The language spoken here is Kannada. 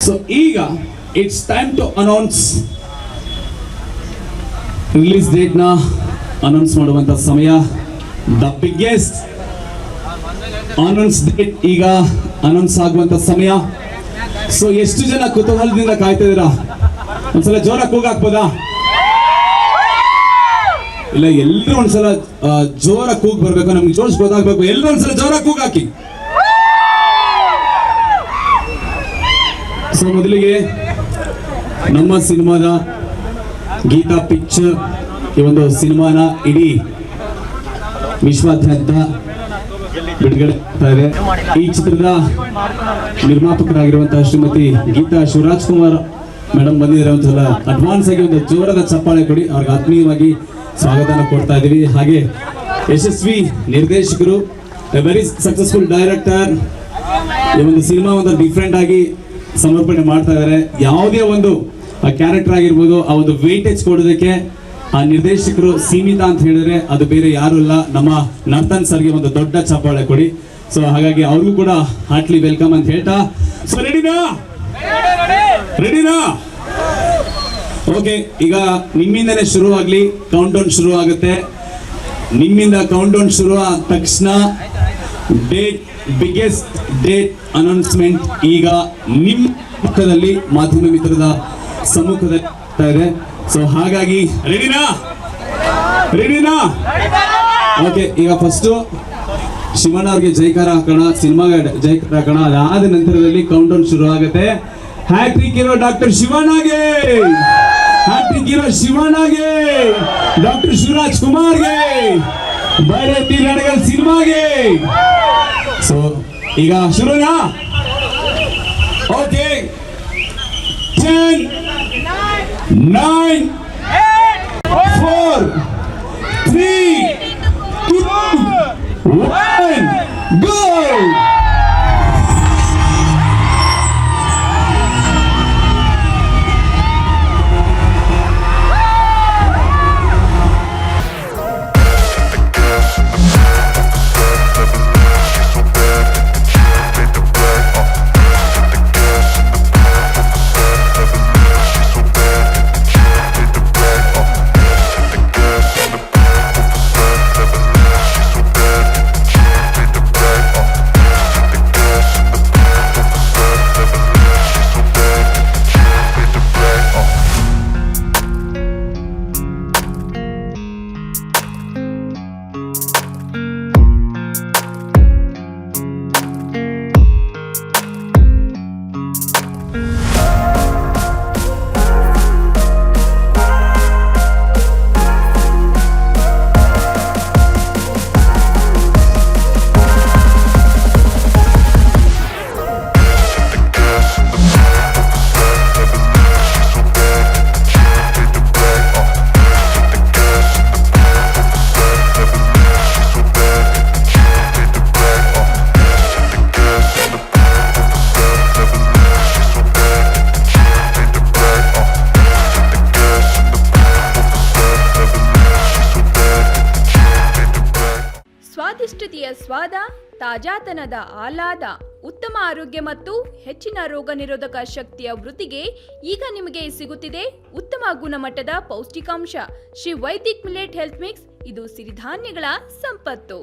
ಸೊ ಈಗ it's time to announce release date ನ ಅನೌನ್ಸ್ ಮಾಡುವಂತ ಸಮಯ. ದ ಬಿಗ್ಗೆಸ್ಟ್ ಅನೌನ್ಸ್ ಡೇಟ್ ಈಗ ಅನೌನ್ಸ್ ಆಗುವಂತ ಸಮಯ. ಸೊ ಎಷ್ಟು ಜನ ಕುತೂಹಲದಿಂದ ಕಾಯ್ತಾ ಇದೀರಾ? ಒಂದ್ಸಲ ಜೋರ ಕೂಗಾಕ್ಬೋದಾ? ಇಲ್ಲ, ಎಲ್ಲರೂ ಒಂದ್ಸಲ ಜೋರ ಕೂಗ್ ಬರ್ಬೇಕು, ನಮ್ಗೆ ಜೋಶ್ ಗೊತ್ತಾಗ್ಬೇಕು. ಎಲ್ಲರೂ ಒಂದ್ಸಲ ಜೋರ ಕೂಗಾಕಿ. ಸೊ ಮೊದಲಿಗೆ ನಮ್ಮ ಸಿನಿಮಾದ ಗೀತಾ ಪಿಕ್ಚರ್ ಈ ಒಂದು ಸಿನಿಮಾನ ಇಡೀ ವಿಶ್ವಾದ್ಯಂತ ಬಿಡುಗಡೆ ಇದೆ. ಈ ಚಿತ್ರದ ನಿರ್ಮಾಪಕರಾಗಿರುವಂತಹ ಶ್ರೀಮತಿ ಗೀತಾ ಶಿವರಾಜ್ ಕುಮಾರ್ ಮೇಡಮ್ ಬಂದಿದ್ದಾರೆ. ಒಂದ್ಸಲ ಅಡ್ವಾನ್ಸ್ ಆಗಿ ಒಂದು ಜೋರದ ಚಪ್ಪಾಳೆ ಕೊಡಿ, ಅವ್ರಿಗೆ ಆತ್ಮೀಯವಾಗಿ ಸ್ವಾಗತನ ಕೊಡ್ತಾ ಇದೀವಿ. ಹಾಗೆ ಯಶಸ್ವಿ ನಿರ್ದೇಶಕರು, ವೆರಿ ಸಕ್ಸಸ್ಫುಲ್ ಡೈರೆಕ್ಟರ್, ಈ ಒಂದು ಸಿನಿಮಾ ಒಂದು ಡಿಫ್ರೆಂಟ್ ಆಗಿ ಸಮರ್ಪಣೆ ಮಾಡ್ತಾ ಇದ್ದಾರೆ. ಯಾವುದೇ ಒಂದು ಕ್ಯಾರೆಕ್ಟರ್ ಆಗಿರ್ಬೋದು, ಆ ಒಂದು ವೇಟೇಜ್ ಕೊಡೋದಕ್ಕೆ ಆ ನಿರ್ದೇಶಕರು ಸೀಮಿತ ಅಂತ ಹೇಳಿದ್ರೆ ಅದು ಬೇರೆ ಯಾರು ಇಲ್ಲ, ನಮ್ಮ ನರ್ತನ್ ಸರ್ಗೆ ಒಂದು ದೊಡ್ಡ ಚಪ್ಪಾಳೆ ಕೊಡಿ. ಸೊ ಹಾಗಾಗಿ ಅವ್ರಿಗೂ ಕೂಡ ಹಾರ್ಟ್ಲಿ ವೆಲ್ಕಮ್ ಅಂತ ಹೇಳ್ತಾ, ಸೊ ರೆಡಿನಾ? ಓಕೆ, ಈಗ ನಿಮ್ಮಿಂದನೇ ಶುರು ಆಗ್ಲಿ, ಕೌಂಟ್ ಡೌನ್ ಶುರು ಆಗುತ್ತೆ. ನಿಮ್ಮಿಂದ ಕೌಂಟ್ ಡೌನ್ ಶುರು ಆದ ತಕ್ಷಣ ಡೇಟ್, ಬಿಗ್ಗೆಸ್ಟ್ ಡೇಟ್ ಅನೌನ್ಸ್ಮೆಂಟ್ ಈಗ ನಿಮ್ಮ ಪಕ್ಕದಲ್ಲಿ ಮಾಧ್ಯಮ ಮಿತ್ರದ ಸಮ್ಮುಖದಲ್ಲಿ ಇದೆ. ಸೊ ಹಾಗಾಗಿ ರೆಡಿನಾ? ಓಕೆ, ಈಗ ಫಸ್ಟ್ ಶಿವಣ್ಣ ಅವ್ರಿಗೆ ಜೈಕಾರ ಹಾಕೋಣ, ಸಿನಿಮಾಗೆ ಜೈಕಾರ ಹಾಕೋಣ. ಅದಾದ ನಂತರದಲ್ಲಿ ಕೌಂಟ್ ಡೌನ್ ಶುರು ಆಗುತ್ತೆ. ಹ್ಯಾಟ್ರಿಕ್ ಹೀರೋ ಡಾಕ್ಟರ್ ಶಿವಣ್ಣಗೆ, ಹ್ಯಾಟ್ರಿಕ್ ಹೀರೋ ಶಿವಣ್ಣಗೆ, ಡಾಕ್ಟರ್ ಶಿವರಾಜ್ ಕುಮಾರ್ಗೆ, ಬೈರೆ ತೀರಡಗಲ್ ಸಿನಿಮಾಗೆ. ಸೊ ಈಗ ಶುರುನಾ? Okay, 10, 9, 4, 3, 2, 1, go! ಸ್ವಾದಿಷ್ಟತೆಯ ಸ್ವಾದ, ತಾಜಾತನದ ಆಹ್ಲಾದ, ಉತ್ತಮ ಆರೋಗ್ಯ ಮತ್ತು ಹೆಚ್ಚಿನ ರೋಗ ನಿರೋಧಕ ಶಕ್ತಿಯ ವೃದ್ಧಿಗೆ ಈಗ ನಿಮಗೆ ಸಿಗುತ್ತಿದೆ ಉತ್ತಮ ಗುಣಮಟ್ಟದ ಪೌಷ್ಟಿಕಾಂಶ Shri Vaidik millet health mix. ಇದು ಸಿರಿಧಾನ್ಯಗಳ ಸಂಪತ್ತು.